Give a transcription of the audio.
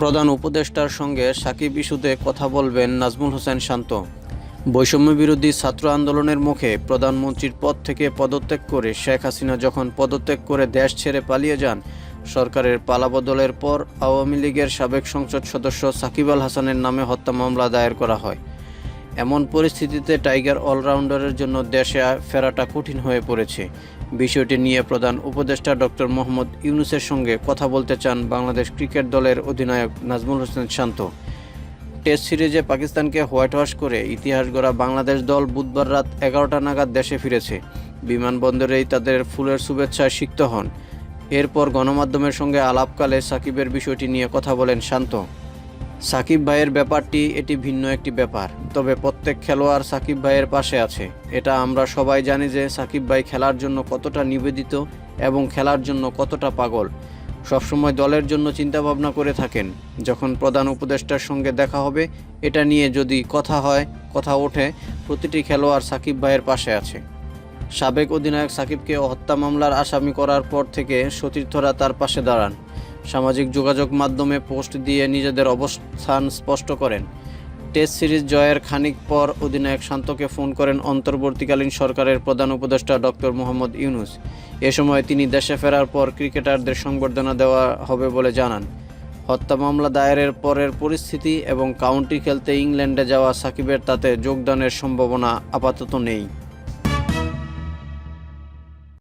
প্রধান উপদেষ্টার সঙ্গে সাকিব ইস্যুতে কথা বলবেন নাজমুল হোসেন শান্ত। বৈষম্য বিরোধী ছাত্র আন্দোলনের মুখে প্রধানমন্ত্রীর পদ থেকে পদত্যাগ করে শেখ হাসিনা যখন পদত্যাগ করে দেশ ছেড়ে পালিয়ে যান, সরকারের পালাবদলের পর আওয়ামী লীগের সাবেক সংসদ সদস্য সাকিব আল হাসানের নামে হত্যা মামলা দায়ের করা হয়। এমন পরিস্থিতিতে টাইগার অলরাউন্ডারের জন্য দেশে ফেরাটা কঠিন হয়ে পড়েছে। বিষয়টি নিয়ে প্রধান উপদেষ্টা ডক্টর মোহাম্মদ ইউনূসের সঙ্গে কথা বলতে চান বাংলাদেশ ক্রিকেট দলের অধিনায়ক নাজমুল হোসেন শান্ত। টেস্ট সিরিজে পাকিস্তানকে হোয়াইট ওয়াশ করে ইতিহাস গড়া বাংলাদেশ দল বুধবার রাত 11টা নাগাদ দেশে ফিরেছে। বিমানবন্দরেই তাদের ফুলের শুভেচ্ছায় সিক্ত হন। এরপর গণমাধ্যমের সঙ্গে আলাপকালে সাকিবের বিষয়টি নিয়ে কথা বলেন শান্ত। সাকিব ভাইয়ের ব্যাপারটি এটি ভিন্ন একটি ব্যাপার, তবে প্রত্যেক খেলোয়াড় সাকিব ভাইয়ের পাশে আছে। এটা আমরা সবাই জানি যে সাকিব ভাই খেলার জন্য কতটা নিবেদিত এবং খেলার জন্য কতটা পাগল। সবসময় দলের জন্য চিন্তাভাবনা করে থাকেন। যখন প্রধান উপদেষ্টার সঙ্গে দেখা হবে, এটা নিয়ে যদি কথা ওঠে, প্রতিটি খেলোয়াড় সাকিব ভাইয়ের পাশে আছে। সাবেক অধিনায়ক সাকিবকে হত্যা মামলার আসামি করার পর থেকে সতীর্থরা তার পাশে দাঁড়ান। সামাজিক যোগাযোগ মাধ্যমে পোস্ট দিয়ে নিজেদের অবস্থান স্পষ্ট করেন। টেস্ট সিরিজ জয়ের খানিক পর অধিনায়ক শান্তকে ফোন করেন অন্তর্বর্তীকালীন সরকারের প্রধান উপদেষ্টা ডক্টর মোহাম্মদ ইউনূস। এ সময় তিনি দেশে ফেরার পর ক্রিকেটারদের সংবর্ধনা দেওয়া হবে বলে জানান। হত্যা মামলা দায়েরের পরের পরিস্থিতি এবং কাউন্টি খেলতে ইংল্যান্ডে যাওয়া সাকিবের তাতে যোগদানের সম্ভাবনা আপাতত নেই।